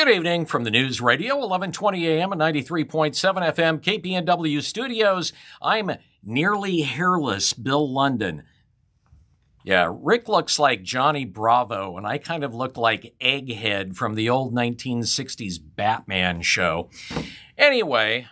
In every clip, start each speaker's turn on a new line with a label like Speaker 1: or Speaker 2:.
Speaker 1: Good evening from the News Radio, 1120 AM and 93.7 FM, KPNW studios. I'm nearly hairless Bill London. Yeah, Rick looks like Johnny Bravo, and I kind of look like Egghead from the old 1960s Batman show. Anyway,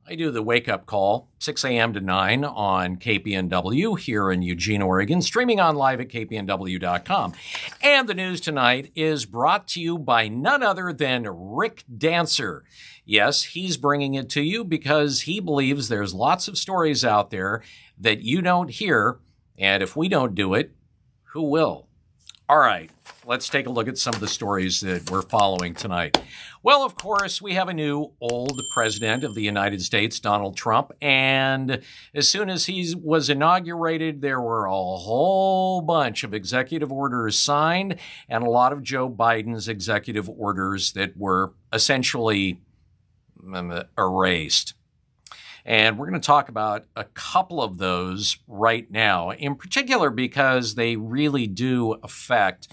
Speaker 1: I do the wake-up call, 6 a.m. to 9 on KPNW here in Eugene, Oregon, streaming on live at kpnw.com. And the news tonight is brought to you by none other than Rick Dancer. Yes, he's bringing it to you because he believes there's lots of stories out there that you don't hear, and if we don't do it, who will? All right, let's take a look at some of the stories that we're following tonight. Well, of course, we have a new old president of the United States, Donald Trump, and as soon as he was inaugurated, there were a whole bunch of executive orders signed and a lot of Joe Biden's executive orders that were essentially erased. And we're going to talk about a couple of those right now, in particular because they really do affect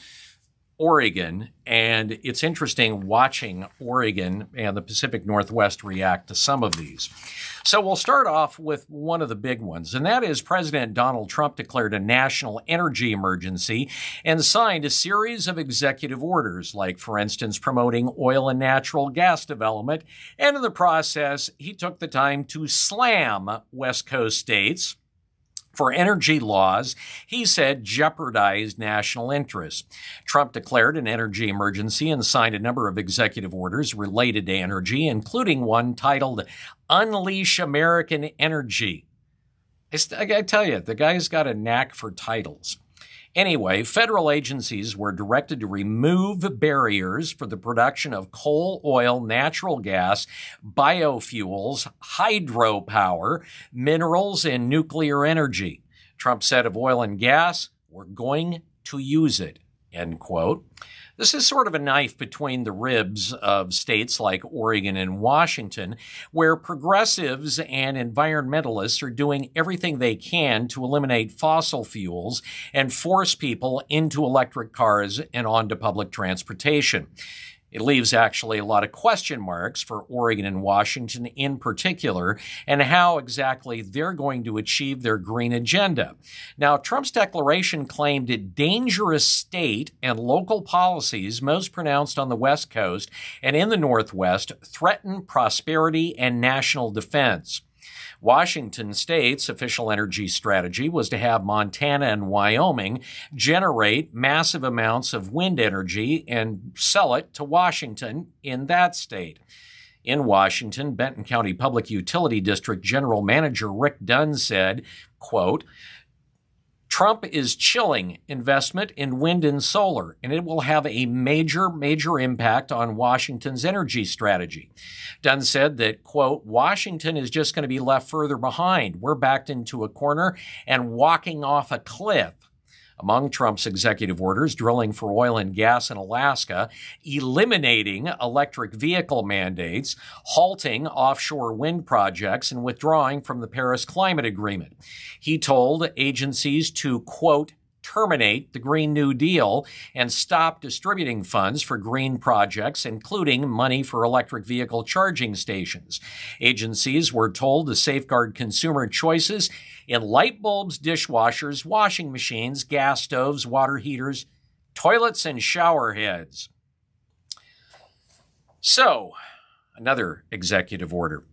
Speaker 1: Oregon. And it's interesting watching Oregon and the Pacific Northwest react to some of these. So we'll start off with one of the big ones, and that is President Donald Trump declared a national energy emergency and signed a series of executive orders, like, for instance, promoting oil and natural gas development. And in the process, he took the time to slam West Coast states for energy laws he said jeopardized national interests. Trump declared an energy emergency and signed a number of executive orders related to energy, including one titled Unleash American Energy. I gotta tell you, the guy's got a knack for titles. Anyway, federal agencies were directed to remove barriers for the production of coal, oil, natural gas, biofuels, hydropower, minerals, and nuclear energy. Trump said of oil and gas, "We're going to use it," end quote. This is sort of a knife between the ribs of states like Oregon and Washington, where progressives and environmentalists are doing everything they can to eliminate fossil fuels and force people into electric cars and onto public transportation. It leaves actually a lot of question marks for Oregon and Washington in particular, and how exactly they're going to achieve their green agenda. Now, Trump's declaration claimed that dangerous state and local policies, most pronounced on the West Coast and in the Northwest, threaten prosperity and national defense. Washington State's official energy strategy was to have Montana and Wyoming generate massive amounts of wind energy and sell it to Washington in that state. In Washington, Benton County Public Utility District General Manager Rick Dunn said, quote, "Trump is chilling investment in wind and solar, and it will have a major impact on Washington's energy strategy." Dunn said that, quote, "Washington is just going to be left further behind. We're backed into a corner and walking off a cliff." Among Trump's executive orders, drilling for oil and gas in Alaska, eliminating electric vehicle mandates, halting offshore wind projects, and withdrawing from the Paris Climate Agreement. He told agencies to, quote, "terminate the Green New Deal and stop distributing funds for green projects, including money for electric vehicle charging stations." Agencies were told to safeguard consumer choices in light bulbs, dishwashers, washing machines, gas stoves, water heaters, toilets, and shower heads. So, another executive order.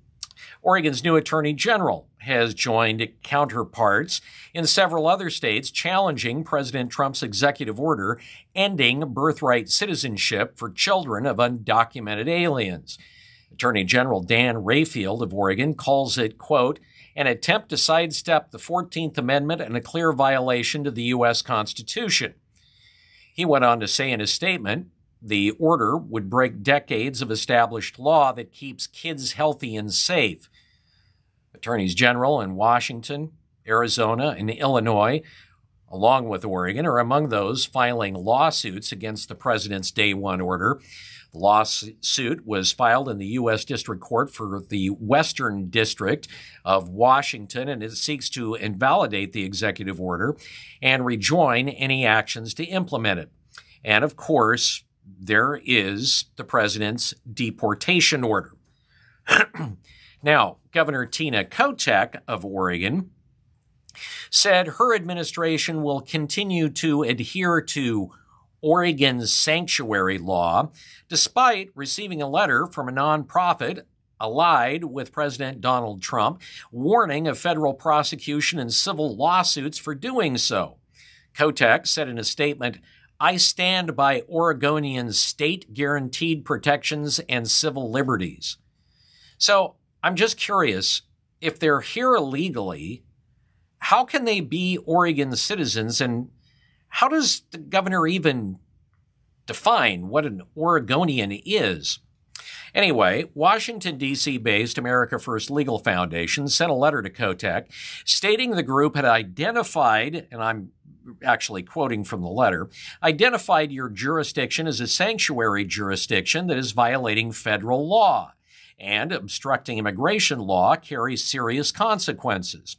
Speaker 1: Oregon's new Attorney General has joined counterparts in several other states challenging President Trump's executive order ending birthright citizenship for children of undocumented aliens. Attorney General Dan Rayfield of Oregon calls it, quote, "an attempt to sidestep the 14th Amendment and a clear violation to the U.S. Constitution." He went on to say in his statement, the order would break decades of established law that keeps kids healthy and safe. Attorneys General in Washington, Arizona, and Illinois, along with Oregon, are among those filing lawsuits against the president's Day One order. The lawsuit was filed in the U.S. District Court for the Western District of Washington, and it seeks to invalidate the executive order and rejoin any actions to implement it. And of course, there is the president's deportation order. Now, Governor Tina Kotek of Oregon said her administration will continue to adhere to Oregon's sanctuary law, despite receiving a letter from a nonprofit allied with President Donald Trump warning of federal prosecution and civil lawsuits for doing so. Kotek said in a statement, "I stand by Oregonians' state-guaranteed protections and civil liberties." So I'm just curious, if they're here illegally, how can they be Oregon citizens, and how does the governor even define what an Oregonian is? Anyway, Washington, D.C.-based America First Legal Foundation sent a letter to Kotek stating the group had identified, and I'm actually quoting from the letter, identified your jurisdiction as a sanctuary jurisdiction that is violating federal law, and obstructing immigration law carries serious consequences.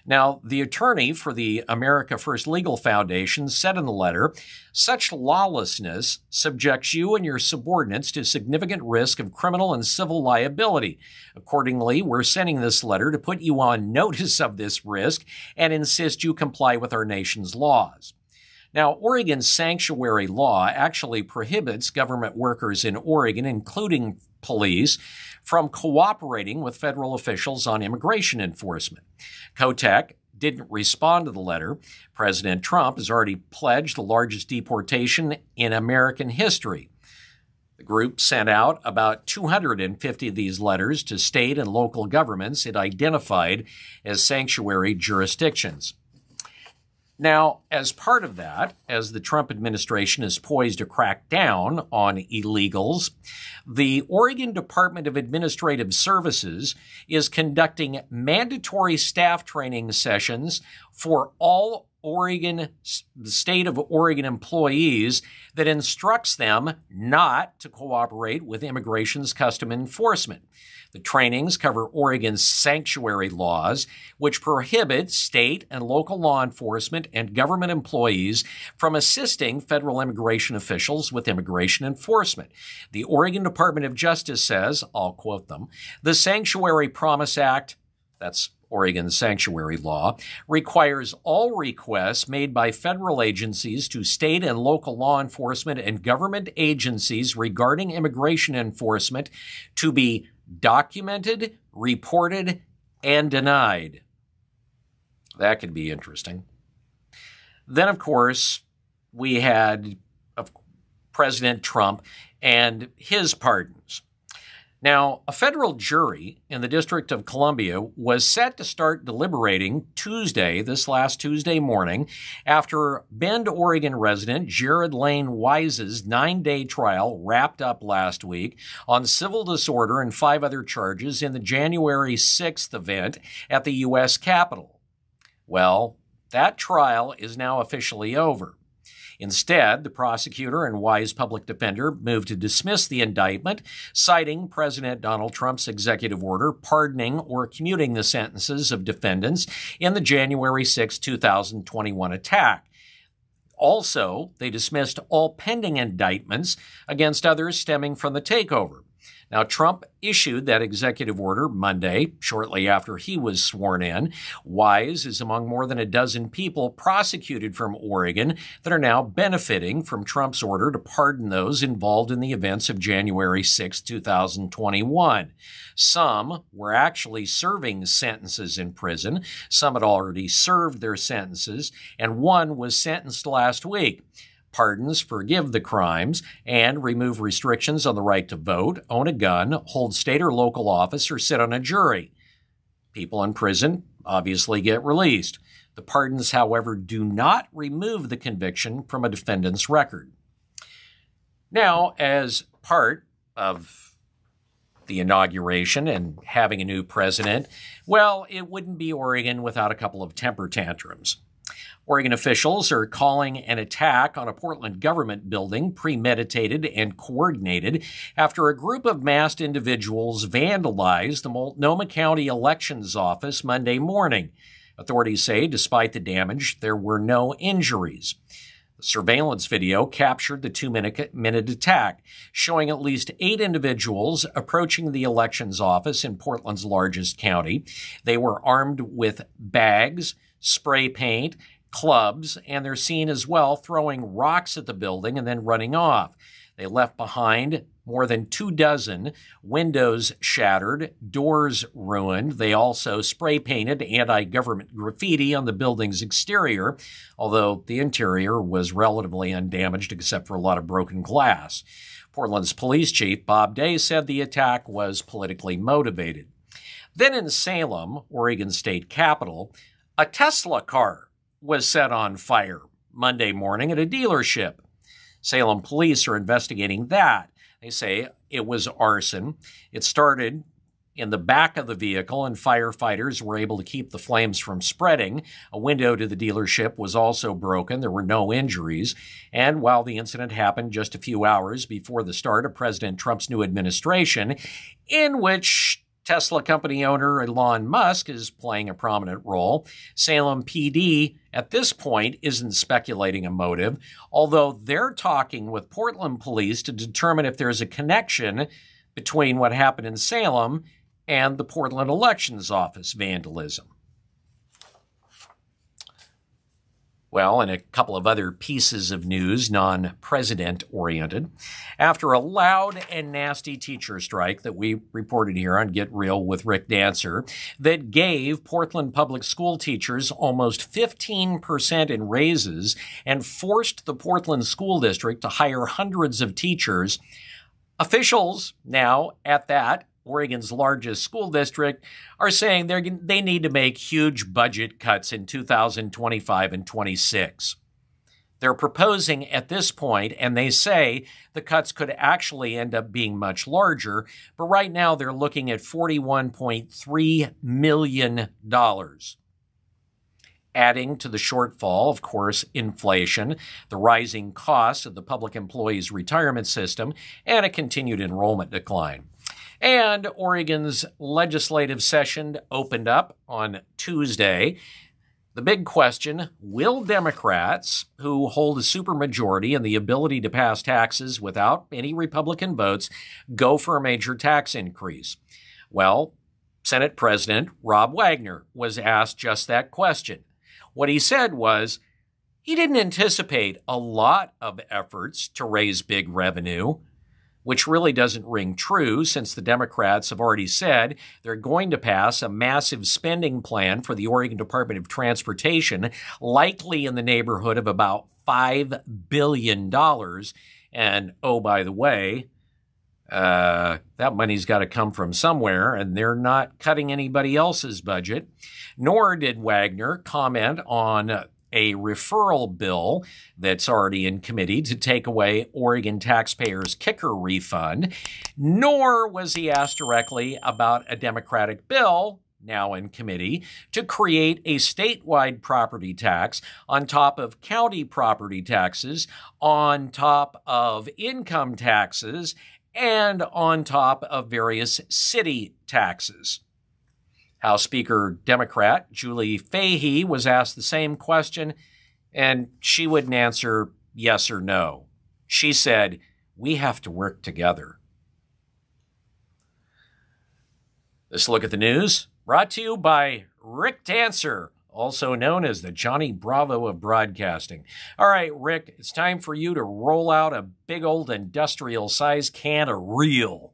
Speaker 1: Now, the attorney for the America First Legal Foundation said in the letter, "Such lawlessness subjects you and your subordinates to significant risk of criminal and civil liability. Accordingly, we're sending this letter to put you on notice of this risk and insist you comply with our nation's laws." Now, Oregon's sanctuary law actually prohibits government workers in Oregon, including police, from cooperating with federal officials on immigration enforcement. Kotek didn't respond to the letter. President Trump has already pledged the largest deportation in American history. The group sent out about 250 of these letters to state and local governments it identified as sanctuary jurisdictions. Now, as part of that, as the Trump administration is poised to crack down on illegals, the Oregon Department of Administrative Services is conducting mandatory staff training sessions for all the state of Oregon employees that instructs them not to cooperate with immigration's custom enforcement. The trainings cover Oregon's sanctuary laws, which prohibit state and local law enforcement and government employees from assisting federal immigration officials with immigration enforcement. The Oregon Department of Justice says, I'll quote them, "The Sanctuary Promise Act," that's Oregon's sanctuary law, "requires all requests made by federal agencies to state and local law enforcement and government agencies regarding immigration enforcement to be documented, reported, and denied." That could be interesting. Then, of course, we had President Trump and his pardons. Now, a federal jury in the District of Columbia was set to start deliberating this last Tuesday morning, after Bend, Oregon resident Jared Lane Wise's 9-day trial wrapped up last week on civil disorder and 5 other charges in the January 6th event at the U.S. Capitol. Well, that trial is now officially over. Instead, the prosecutor and Wise public defender moved to dismiss the indictment, citing President Donald Trump's executive order pardoning or commuting the sentences of defendants in the January 6, 2021 attack. Also, they dismissed all pending indictments against others stemming from the takeover. Now, Trump issued that executive order Monday, shortly after he was sworn in. Wise is among more than a dozen people prosecuted from Oregon that are now benefiting from Trump's order to pardon those involved in the events of January 6, 2021. Some were actually serving sentences in prison. Some had already served their sentences, and one was sentenced last week. Pardons forgive the crimes and remove restrictions on the right to vote, own a gun, hold state or local office, or sit on a jury. People in prison obviously get released. The pardons, however, do not remove the conviction from a defendant's record. Now, as part of the inauguration and having a new president, well, it wouldn't be Oregon without a couple of temper tantrums. Oregon officials are calling an attack on a Portland government building premeditated and coordinated after a group of masked individuals vandalized the Multnomah County Elections Office Monday morning. Authorities say, despite the damage, there were no injuries. The surveillance video captured the 2-minute attack, showing at least 8 individuals approaching the elections office in Portland's largest county. They were armed with bags, spray paint, clubs, and they're seen as well throwing rocks at the building and then running off. They left behind more than 24, windows shattered, doors ruined. They also spray painted anti-government graffiti on the building's exterior, although the interior was relatively undamaged except for a lot of broken glass. Portland's police chief, Bob Day, said the attack was politically motivated. Then in Salem, Oregon's state capital, a Tesla car was set on fire Monday morning at a dealership. Salem police are investigating that. They say it was arson. It started in the back of the vehicle, and firefighters were able to keep the flames from spreading. A window to the dealership was also broken. There were no injuries. And while the incident happened just a few hours before the start of President Trump's new administration, in which Tesla company owner Elon Musk is playing a prominent role, Salem PD at this point isn't speculating a motive, although they're talking with Portland police to determine if there's a connection between what happened in Salem and the Portland Elections Office vandalism. Well, and a couple of other pieces of news, non-president oriented. After a loud and nasty teacher strike that we reported here on Get Real with Rick Dancer, that gave Portland public school teachers almost 15% in raises and forced the Portland School District to hire hundreds of teachers, officials now at that Oregon's largest school district, are saying they need to make huge budget cuts in 2025 and 26. They're proposing at this point, and they say the cuts could actually end up being much larger, but right now they're looking at $41.3 million. Adding to the shortfall, of course, inflation, the rising costs of the public employees' retirement system, and a continued enrollment decline. And Oregon's legislative session opened up on Tuesday. The big question, will Democrats, who hold a supermajority and the ability to pass taxes without any Republican votes, go for a major tax increase? Well, Senate President Rob Wagner was asked just that question. What he said was he didn't anticipate a lot of efforts to raise big revenue, which really doesn't ring true since the Democrats have already said they're going to pass a massive spending plan for the Oregon Department of Transportation, likely in the neighborhood of about $5 billion. And, oh, by the way, that money's got to come from somewhere, and they're not cutting anybody else's budget. Nor did Wagner comment on a referral bill that's already in committee to take away Oregon taxpayers' kicker refund, nor was he asked directly about a Democratic bill, now in committee, to create a statewide property tax on top of county property taxes, on top of income taxes, and on top of various city taxes. House Speaker Democrat Julie Fahey was asked the same question, and she wouldn't answer yes or no. She said, "We have to work together." This look at the news brought to you by Rick Dancer, also known as the Johnny Bravo of broadcasting. All right, Rick, it's time for you to roll out a big old industrial-sized can of real.